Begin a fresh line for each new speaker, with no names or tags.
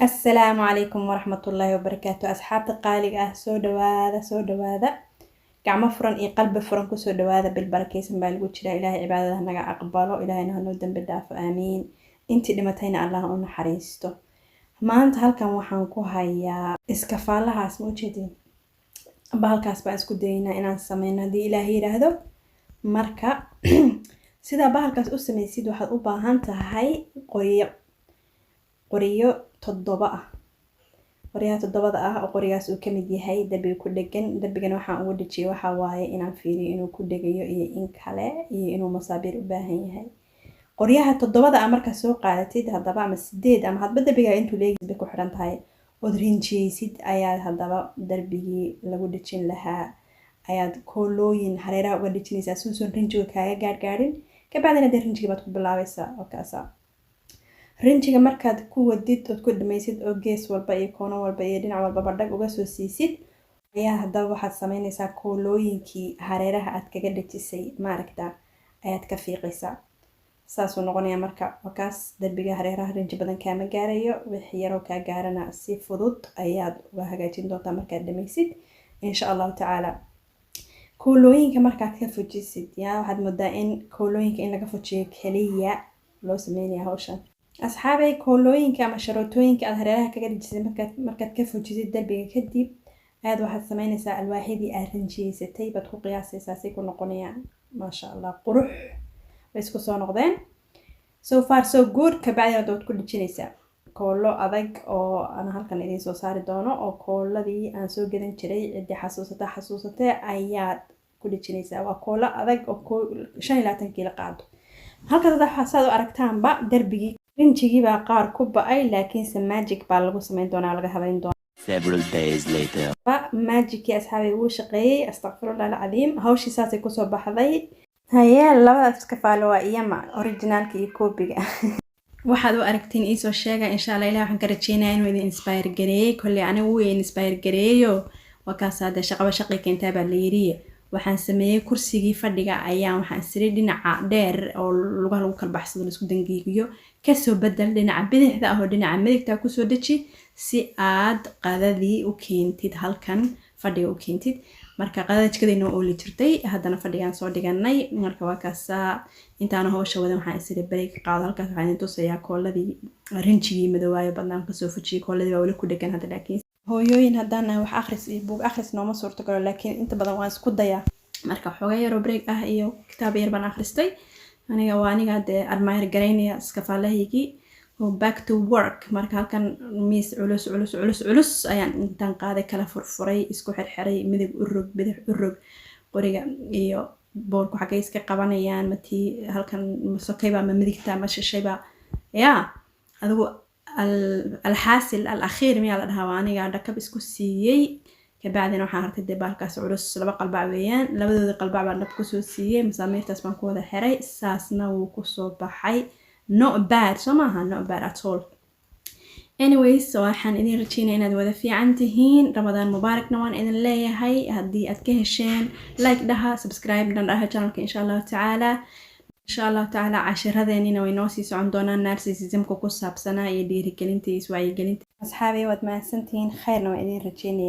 السلام عليكم ورحمة الله وبركاته. أصحاب قالق سو دواذا gacmo furan iyo qalbi furan kusoo dhawaada bil barakeysan baa lagu jiraa. Ilaahay cibaadada naga aqbalo, ilaahayna ha noo dambi dhaafo, aamiin. Intii dhimatayna allah u naxariisto. Maanta halkan waxaan ku hayaa iskafaalahaas, ma ujeedin bahalkaas baan isku daynaa inaan sameyno haddii ilaahay yiraahdo. Marka sidaa bahalkaas u sameysid waxaad u baahan tahay qoryo 7 ah. qoryaha 7 ah oo qorigaas uu ka mid yahay darbiga ku dhagan. Darbigana waxaan ugu dhajiyay waxa waaye inaan fiiriyo inuu ku dhagayo iyo in kale iyo inuu masaabiir u baahan yahay. qoryaha 7 ah marka soo qaadatid hadaba ama 8 ama hadba darbiga intuu leeyahay ku xiran tahay oo rinjiyeysid ayaa hadaba darbigii lagu dhajin lahaa ayaad koolooyin hareeraha uga dhajinaysaa soo rinjiga kaaga gaargaarin ka bacdina rinjiga baad ku bilaabaysaa oo kaasa. rinjiga markaad ku wadid oo ku dhamaysid oo gees walba iyo koono walba iyo dhinac walba badhag uga soo siisid ayaa hadaba waxaad sameynaysaa koolooyinkii hareeraha aad kaga dhajisay maaragta ayaad ka fiiqaysaa. saas uu noqonayaa marka wakaas darbiga hareeraha rinji badan kaama gaarayo, wixii yaroo kaa gaarana si fudud ayaad uga hagaajin doontaa markaad dhamaysid insha Allah taala. koolooyinka markaad ka fujisid waxaad moodaa in koolooyinka in laga fujiyo kaliya loo sameeyo hawshan. asxaabay koolooyinka ama sharootooyinka aad hareeraha kaga dhajisay markaad ka fujisid darbiga kadib aad waxaad sameynaysaa alwaaxidii aad rinjiyeysatay baad ku qiyaasaysaa si ku noqonayaan maasha Allah qurux way isku soo noqdeen. so far so good. ka bacdina dood ku dhajinaysaa koolo adag oo aan halkan idin soo saari doono oo kooladii aan soo gadan jiray cidii xasuusatay ayaad ku dhajinaysaa. waa koolo adag oo 25 kiilo qaado. halkaas waxaad u aragtaanba darbigii rinjigii baa qaar ku ba'ay laakiinse magic baa lagu sameyn doonaa laga habeyn doonaa.
Several days later.
magic asxaabay uu shaqeeyay astaghfirullah alazim. hawshii saasay ku soo baxday. haye labadaas iskafaalo waa iyama originalka iyo koobiga. waxaad u aragtiin ii soo sheega insha Allah. ilaahay waxaan ka rajeynayaa inuu idin inspire gareeyo. kulli anigu wuu inspire gareeyo wakaas hadda shaqo keentay baa la yiri. waxaan sameeyay kursigii fadhiga ayaan waxaan siray dhinaca dheer oo lugaha lagu kala baxsado la isku dangiigiyo ka soo bedel dhinaca bidixda ah oo dhinaca midigta ku soo dhaji si aad qadadii u keentid halkan fadhiga u keentid. marka qadada jikadayna oo li jirtay haddana fadhigaan soo dhiganay. marka waa kaas intaan hawsha wadan waxaan siray break qaado. halkaas waxaan idin tusayaa kooladii rinjigii madawaayo badnaan ka soo fujiyay. kooladii waa wali ku dhagan hadda laakiin hooyooyin haddana wax akhris iyo buug akhris nooma suurto galo laakiin inta badan waan isku dayaa. marka xogaa yar oo break ah iyo kitaab yar baan akhristay. aniga de admire gareynaya iskafaalahaygi oo back to work. marka halkan miis culus ayaan intaan qaaday kala furfuray isku xirxiray midig u rog bidix u rog qoriga iyo boolku xagay iska qabanayaan matii halkan masokayba ama midigta ama shashayba adigu الحاصل الأخير ميا لها أنا قاعدة كبس كوسيي كبعدين وحنا هرتي دبالكاس عروس لبا قلبع ويان لبدو قلبع بعد نبكسو سيي مسامير تسمان كودا حري ساسنا وكسو بحي not bad سماها not bad at all. anyways so waxaan idin rajeynayaa inaad wada fiican tihiin. ramadaan mubaarak nawaan idin leeyahay. haddii aad ka hesheen like dhaha subscribe dhaha channelka insha Allah taala. insha Allah taala cashiradeenina way noo sii socon doonaan narcissismka ku saabsanaa iyo dhiirigelinta iyo iswacyigelinta. asxaabay waad mahadsantihiin. khayrna waan idin rajeynayaa.